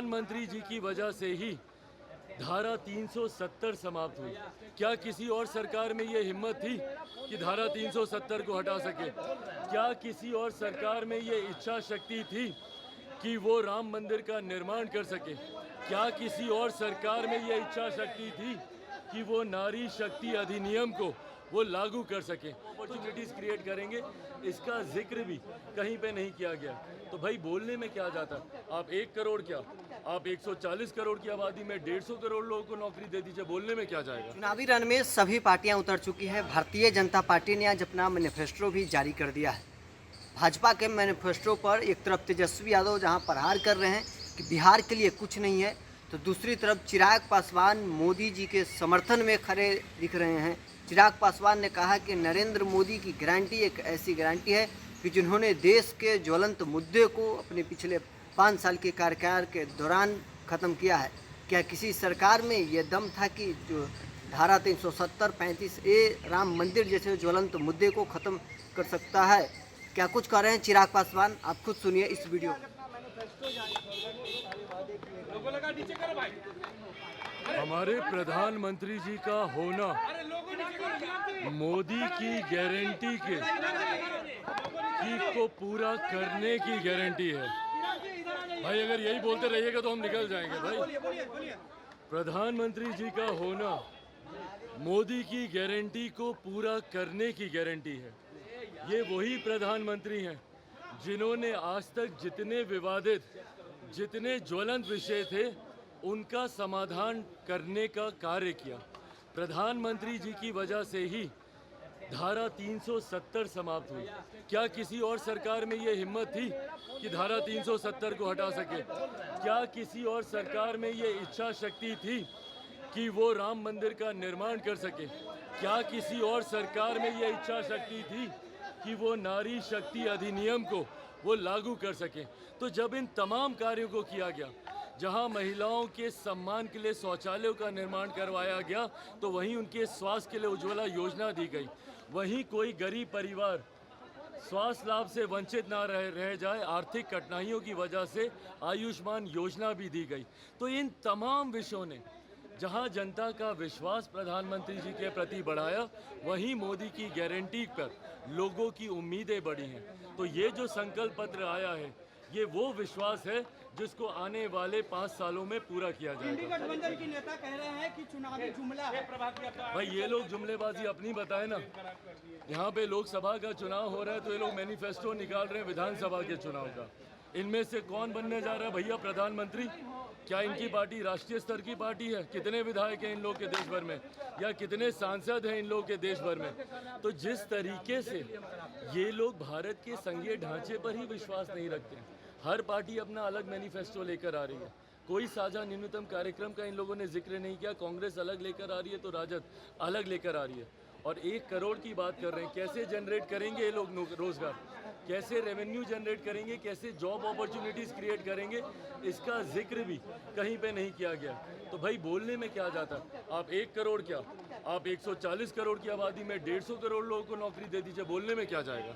प्रधानमंत्री जी की वजह से ही धारा 370 समाप्त हुई। क्या किसी और सरकार में ये हिम्मत थी कि धारा 370 को हटा सके? क्या किसी और सरकार में ये इच्छा शक्ति थी कि वो राम मंदिर का निर्माण कर सके? क्या किसी और सरकार में ये इच्छा शक्ति थी कि वो नारी शक्ति अधिनियम को वो लागू कर सके? अपॉर्चुनिटीज़ क्रिएट करेंगे, इसका जिक्र भी कहीं पे नहीं किया गया। तो भाई बोलने में क्या जाता? आप 1 करोड़ क्या, आप 140 करोड़ की आबादी में 150 करोड़ लोगों को नौकरी दे दीजिए, बोलने में क्या जाएगा? चुनावी रण में सभी पार्टियां उतर चुकी है। भारतीय जनता पार्टी ने आज अपना मैनिफेस्टो भी जारी कर दिया है। भाजपा के मैनिफेस्टो पर एक तरफ तेजस्वी यादव जहां प्रहार कर रहे हैं कि बिहार के लिए कुछ नहीं है, तो दूसरी तरफ चिराग पासवान मोदी जी के समर्थन में खड़े दिख रहे हैं। चिराग पासवान ने कहा कि नरेंद्र मोदी की गारंटी एक ऐसी गारंटी है कि जिन्होंने देश के ज्वलंत मुद्दे को अपने पिछले 5 साल के कार्यकाल के दौरान ख़त्म किया है। क्या किसी सरकार में ये दम था कि जो धारा 370, 35A राम मंदिर जैसे ज्वलंत मुद्दे को ख़त्म कर सकता है? क्या कुछ कह रहे हैं चिराग पासवान, आप खुद सुनिए इस वीडियो। हमारे प्रधानमंत्री जी का होना मोदी की गारंटी को पूरा करने की गारंटी है। भाई अगर यही बोलते रहिएगा तो हम निकल जाएंगे। भाई प्रधानमंत्री जी का होना मोदी की गारंटी को पूरा करने की गारंटी है। ये वही प्रधानमंत्री हैं जिन्होंने आज तक जितने विवादित, जितने ज्वलंत विषय थे उनका समाधान करने का कार्य किया। प्रधानमंत्री जी की वजह से ही धारा 370 समाप्त हुई। क्या किसी और सरकार में ये हिम्मत थी कि धारा 370 को हटा सके? क्या किसी और सरकार में ये इच्छा शक्ति थी कि वो राम मंदिर का निर्माण कर सके? क्या किसी और सरकार में ये इच्छा शक्ति थी कि वो नारी शक्ति अधिनियम को वो लागू कर सके? तो जब इन तमाम कार्यों को किया गया, जहां महिलाओं के सम्मान के लिए शौचालयों का निर्माण करवाया गया, तो वहीं उनके स्वास्थ्य के लिए उज्ज्वला योजना दी गई। वहीं कोई गरीब परिवार स्वास्थ्य लाभ से वंचित ना रह जाए, आर्थिक कठिनाइयों की वजह से आयुष्मान योजना भी दी गई। तो इन तमाम विषयों ने जहां जनता का विश्वास प्रधानमंत्री जी के प्रति बढ़ाया, वहीं मोदी की गारंटी पर लोगों की उम्मीदें बढ़ी हैं। तो ये जो संकल्प पत्र आया है, ये वो विश्वास है जिसको आने वाले 5 सालों में पूरा किया जाएगा। गठबंधन के नेता कह रहे हैं कि चुनावी जुमला है। भाई ये लोग जुमलेबाजी अपनी बताए ना। यहाँ पे लोकसभा का चुनाव हो रहा है तो ये लोग मैनिफेस्टो निकाल रहे हैं विधानसभा के चुनाव का। इनमें से कौन बनने जा रहा है भैया प्रधानमंत्री? क्या इनकी पार्टी राष्ट्रीय स्तर की पार्टी है? कितने विधायक हैं इन लोग के देश भर में, या कितने सांसद हैं इन लोग के देश भर में? तो जिस तरीके से ये लोग भारत के संघीय ढांचे पर ही विश्वास नहीं रखते हैं, हर पार्टी अपना अलग मैनिफेस्टो लेकर आ रही है, कोई साझा न्यूनतम कार्यक्रम का इन लोगों ने जिक्र नहीं किया। कांग्रेस अलग लेकर आ रही है तो राजद अलग लेकर आ रही है, और 1 करोड़ की बात कर रहे हैं। कैसे जनरेट करेंगे ये लोग रोजगार? कैसे रेवेन्यू जनरेट करेंगे? कैसे जॉब अपॉर्चुनिटीज़ क्रिएट करेंगे? इसका जिक्र भी कहीं पे नहीं किया गया। तो भाई बोलने में क्या जाता? आप 1 करोड़ क्या, आप 140 करोड़ की आबादी में 150 करोड़ लोगों को नौकरी दे दीजिए, बोलने में क्या जाएगा?